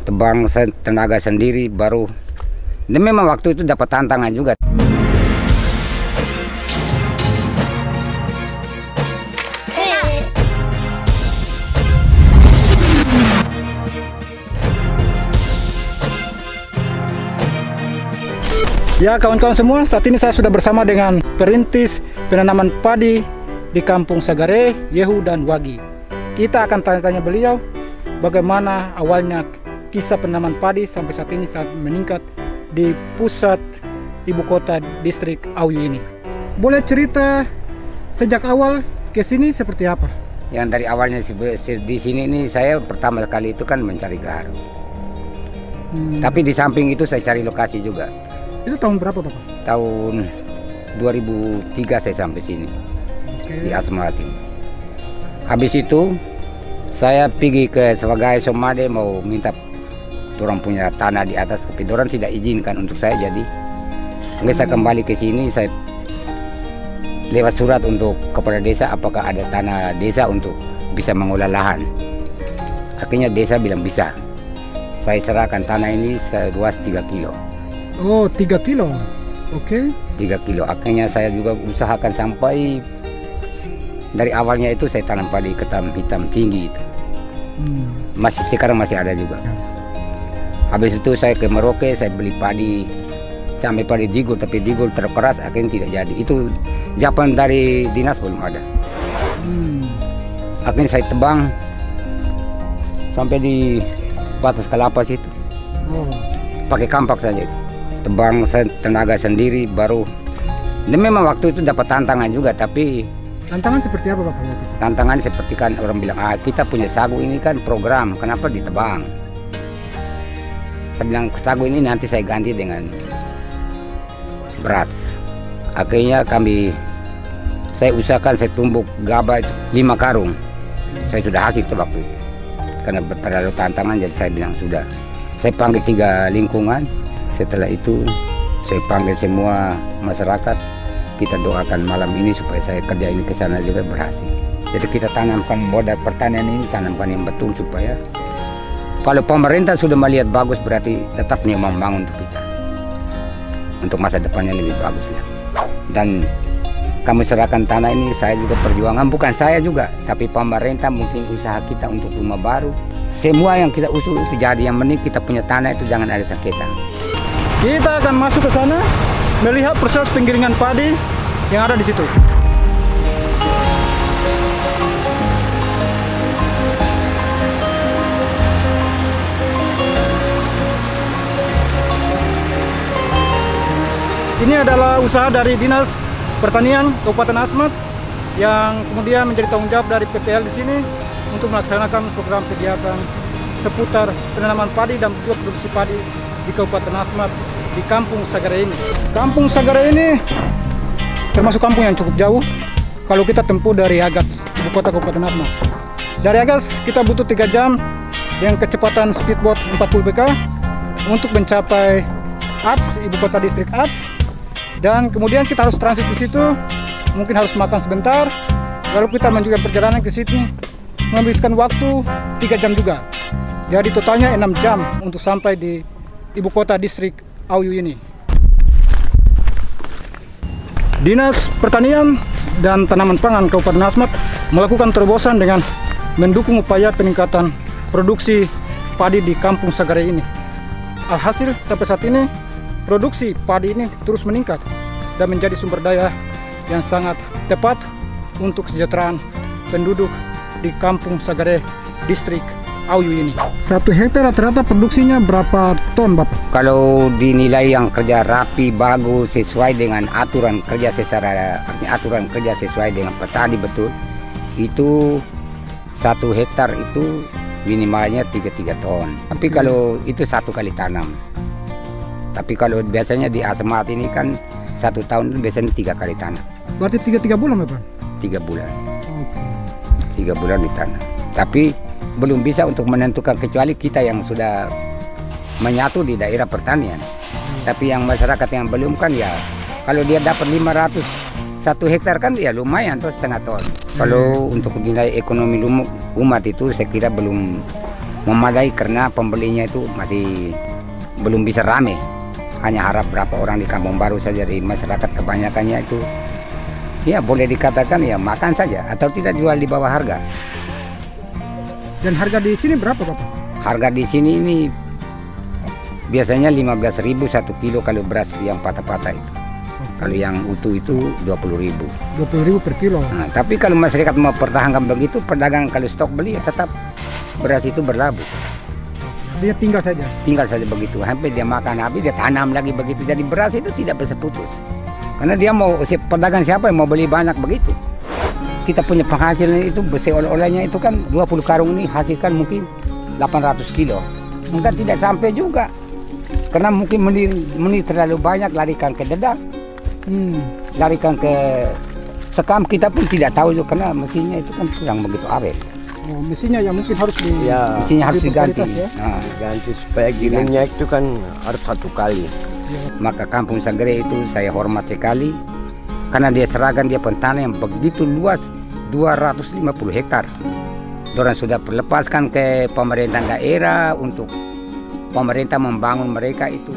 tebang tenaga sendiri baru. Dan memang waktu itu dapat tantangan juga. Ya kawan-kawan semua, saat ini saya sudah bersama dengan perintis penanaman padi di Kampung Sagare, Yehu dan Wagi. Kita akan tanya-tanya beliau bagaimana awalnya kisah penanaman padi sampai saat ini saat meningkat di pusat ibu kota distrik Auyu ini. Boleh cerita sejak awal ke sini seperti apa? Yang dari awalnya di sini ini saya pertama kali itu kan mencari garam. Tapi di samping itu saya cari lokasi juga. Itu tahun berapa Bapak? Tahun 2003 saya sampai sini. Di Asmati. Habis itu saya pergi ke sebagai Somade mau minta orang punya tanah di atas, tapi orang tidak izinkan untuk saya. Jadi saya kembali ke sini, saya lewat surat untuk kepada desa apakah ada tanah desa untuk bisa mengolah lahan. Akhirnya desa bilang bisa. Saya serahkan tanah ini seluas 3 kilo. Oh, 3 kilo. Oke. 3 kilo. Akhirnya saya juga usahakan sampai dari awalnya itu saya tanam padi ketam hitam tinggi itu. Sekarang masih ada juga. Habis itu saya ke Merauke, saya beli padi sampai padi digul, tapi digul terkeras akhirnya tidak jadi. Itu jawaban dari dinas belum ada. Akhirnya saya tebang sampai di batas kelapa situ. Pakai kampak saja itu. Tebang tenaga sendiri baru. Dan memang waktu itu dapat tantangan juga, tapi tantangan seperti apa Bapak? Tantangan seperti kan orang bilang, kita punya sagu ini kan program, kenapa ditebang? Saya bilang sagu ini nanti saya ganti dengan beras. Akhirnya saya usahakan saya tumbuk gabah 5 karung. Saya sudah hasil itu waktu itu. Karena terlalu tantangan jadi saya bilang sudah. Saya panggil 3 lingkungan. Setelah itu saya panggil semua masyarakat, kita doakan malam ini supaya saya kerja ini ke sana juga berhasil. Jadi kita tanamkan modal pertanian ini, tanamkan yang betul supaya kalau pemerintah sudah melihat bagus berarti tetap nih membangun untuk kita. Untuk masa depannya lebih bagus ya. Dan kami serahkan tanah ini, saya juga perjuangan, bukan saya juga, tapi pemerintah mungkin usaha kita untuk rumah baru. Semua yang kita usul itu jadi, yang penting kita punya tanah itu jangan ada sengketa. Kita akan masuk ke sana melihat proses penggilingan padi yang ada di situ. Ini adalah usaha dari Dinas Pertanian Kabupaten Asmat yang kemudian menjadi tanggung jawab dari PPL di sini untuk melaksanakan program kegiatan seputar penanaman padi dan produksi padi di Kabupaten Asmat di Kampung Sagare ini. Kampung Sagare ini termasuk kampung yang cukup jauh kalau kita tempuh dari Agats, ibu kota Kabupaten Asmat. Dari Agats kita butuh 3 jam dengan kecepatan speedboat 40 bk untuk mencapai Ats, ibu kota distrik Ats. Dan kemudian kita harus transit di situ, mungkin harus makan sebentar, lalu kita melanjutkan perjalanan ke sini, menghabiskan waktu 3 jam juga. Jadi totalnya 6 jam untuk sampai di ibu kota distrik Auyu ini. Dinas Pertanian dan Tanaman Pangan Kabupaten Asmat melakukan terobosan dengan mendukung upaya peningkatan produksi padi di Kampung Sagare ini. Alhasil sampai saat ini produksi padi ini terus meningkat dan menjadi sumber daya yang sangat tepat untuk kesejahteraan penduduk di Kampung Sagare distrik Auyu ini. 1 hektar rata-rata produksinya berapa ton Bapak? Kalau dinilai yang kerja rapi, bagus, sesuai dengan aturan kerja sesuai dengan petani betul, itu 1 hektar itu minimalnya 3 ton. Tapi kalau itu 1 kali tanam. Tapi kalau biasanya di Asmat ini kan 1 tahun itu biasanya 3 kali tanam. Berarti 3 bulan Bapak? 3 bulan. 3 bulan ditanam. Tapi belum bisa untuk menentukan kecuali kita yang sudah menyatu di daerah pertanian. Tapi yang masyarakat yang belum kan ya, kalau dia dapat 500 1 hektar kan ya lumayan tuh, setengah ton. Kalau untuk nilai ekonomi umat itu saya kira belum memadai karena pembelinya itu masih belum bisa rame. Hanya harap berapa orang di Kampung Baru saja, di masyarakat kebanyakannya itu ya boleh dikatakan ya makan saja atau tidak jual di bawah harga. Dan harga di sini berapa Bapak? Harga di sini ini biasanya 15.000 1 kilo kalau beras yang patah-patah itu. Kalau yang utuh itu 20.000. 20.000 per kilo. Nah, tapi kalau masyarakat mau pertahankan begitu, pedagang kalau stok beli ya tetap beras itu berlabuh. Dia tinggal saja. Tinggal saja begitu, sampai dia makan habis dia tanam lagi begitu. Jadi beras itu tidak bisa putus. Karena dia mau pedagang siapa yang mau beli banyak begitu. Kita punya penghasilan itu besi oleh-olehnya itu kan 20 karung ini hasilkan mungkin 800 kilo. Mungkin tidak sampai juga. Karena mungkin meni terlalu banyak larikan ke dedang. Larikan ke sekam, kita pun tidak tahu juga karena mesinnya itu kan kurang begitu awet. Oh, mesinnya yang mungkin harus mesinnya harus diganti. Ya? Nah, Ganti supaya gilingnya itu kan harus 1 kali. maka Kampung Sagere itu saya hormat sekali karena dia seragam, dia pentanam yang begitu luas 250 hektar. Orang sudah perlepaskan ke pemerintah daerah untuk pemerintah membangun mereka itu.